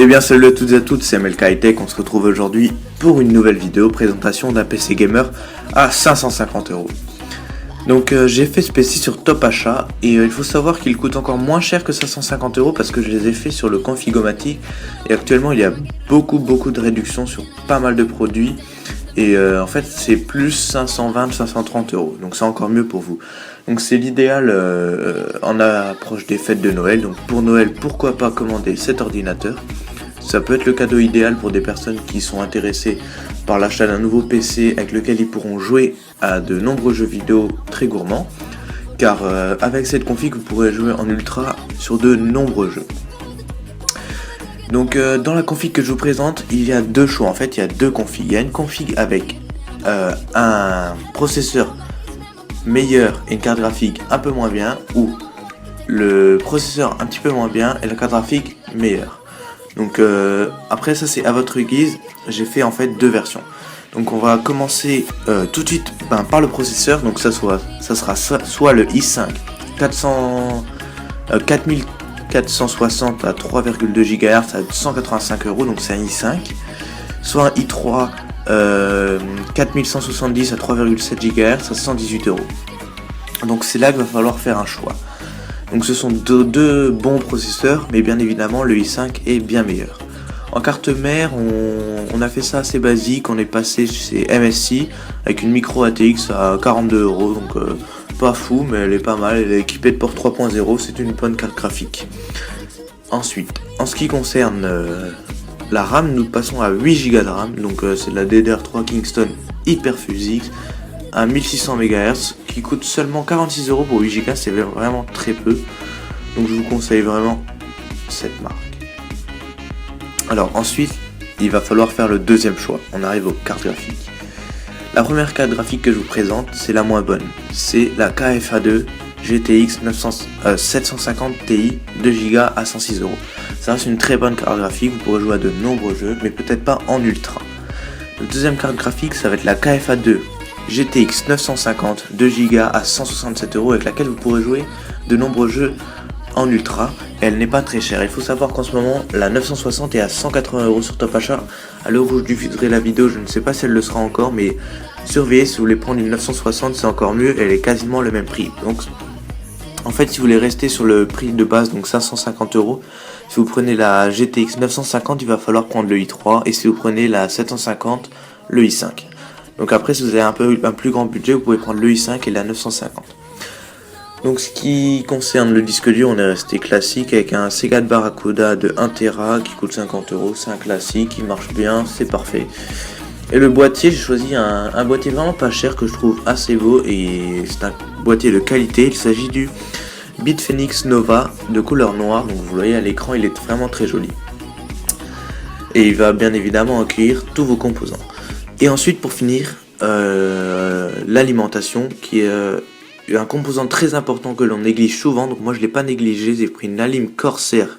Eh bien salut à toutes et à toutes, c'est MLK High Tech. On se retrouve aujourd'hui pour une nouvelle vidéo présentation d'un PC gamer à 550 €. Donc j'ai fait ce PC sur Top Achat et il faut savoir qu'il coûte encore moins cher que 550 € parce que je les ai fait sur le Configomatic et actuellement il y a beaucoup de réductions sur pas mal de produits et en fait c'est plus 520-530 €, donc c'est encore mieux pour vous. Donc c'est l'idéal en approche des fêtes de Noël. Donc pour Noël, pourquoi pas commander cet ordinateur. Ça peut être le cadeau idéal pour des personnes qui sont intéressées par l'achat d'un nouveau PC avec lequel ils pourront jouer à de nombreux jeux vidéo très gourmands. Car avec cette config, vous pourrez jouer en ultra sur de nombreux jeux. Donc dans la config que je vous présente, il y a deux choix. En fait, il y a deux configs. Il y a une config avec un processeur meilleur et une carte graphique un peu moins bien, ou le processeur un petit peu moins bien et la carte graphique meilleure. Donc après ça c'est à votre guise, j'ai fait en fait deux versions. Donc on va commencer tout de suite par le processeur. Donc ça sera soit le i5 4460 à 3,2 GHz à 185 €, donc c'est un i5, soit un i3 4170 à 3,7 GHz à 118 €. Donc c'est là qu'il va falloir faire un choix. Donc ce sont deux bons processeurs, mais bien évidemment le i5 est bien meilleur. En carte mère, on a fait ça assez basique, on est passé chez MSI avec une micro ATX à 42 €, donc pas fou, mais elle est pas mal, elle est équipée de port 3.0, c'est une bonne carte graphique. Ensuite, en ce qui concerne la RAM, nous passons à 8 Go de RAM, donc c'est de la DDR3 Kingston Hyperfuse à 1600 MHz qui coûte seulement 46 € pour 8 Go, c'est vraiment très peu. Donc je vous conseille vraiment cette marque. Alors ensuite, il va falloir faire le deuxième choix. On arrive aux cartes graphiques. La première carte graphique que je vous présente, c'est la moins bonne. C'est la KFA2 GTX 750 Ti 2 Go à 106 €. Ça reste une très bonne carte graphique, vous pourrez jouer à de nombreux jeux, mais peut-être pas en ultra. La deuxième carte graphique, ça va être la KFA2 GTX 950 2 Go à 167 € avec laquelle vous pourrez jouer de nombreux jeux en ultra. Et elle n'est pas très chère. Il faut savoir qu'en ce moment la 960 est à 180 € sur Top Achat. À l'heure où je diffuserai la vidéo, je ne sais pas si elle le sera encore, mais surveillez, si vous voulez prendre une 960 c'est encore mieux, elle est quasiment le même prix. Donc en fait si vous voulez rester sur le prix de base, donc 550 €, si vous prenez la GTX 950 il va falloir prendre le i3, et si vous prenez la 750 le i5. Donc après si vous avez un plus grand budget, vous pouvez prendre le i5 et la 950. Donc ce qui concerne le disque dur, on est resté classique avec un Seagate Barracuda de 1 Tera qui coûte 50 €, c'est un classique, il marche bien, c'est parfait. Et le boîtier, j'ai choisi un boîtier vraiment pas cher que je trouve assez beau, et c'est un boîtier de qualité. Il s'agit du Bitfenix Nova de couleur noire, donc vous voyez à l'écran il est vraiment très joli. Et il va bien évidemment accueillir tous vos composants. Et ensuite pour finir, l'alimentation qui est un composant très important que l'on néglige souvent, donc moi je l'ai pas négligé. J'ai pris une Alim Corsair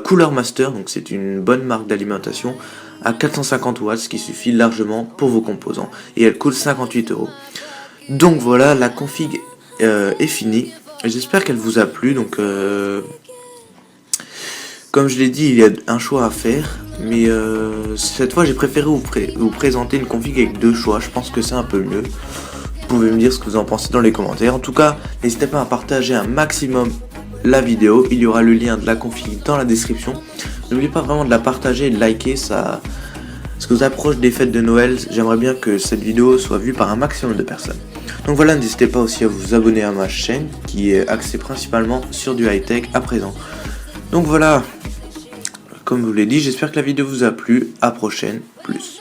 Cooler Master, donc c'est une bonne marque d'alimentation à 450 watts, ce qui suffit largement pour vos composants, et elle coûte 58 €. Donc voilà, la config est finie, j'espère qu'elle vous a plu. Donc comme je l'ai dit, il y a un choix à faire, mais cette fois j'ai préféré vous présenter une config avec deux choix. Je pense que c'est un peu mieux. Vous pouvez me dire ce que vous en pensez dans les commentaires. En tout cas, n'hésitez pas à partager un maximum la vidéo. Il y aura le lien de la config dans la description. N'oubliez pas vraiment de la partager et de liker. Ça, parce que vous approche des fêtes de Noël, j'aimerais bien que cette vidéo soit vue par un maximum de personnes. Donc voilà, n'hésitez pas aussi à vous abonner à ma chaîne qui est axée principalement sur du high-tech à présent. Donc voilà, comme je vous l'ai dit, j'espère que la vidéo vous a plu. À prochaine, plus.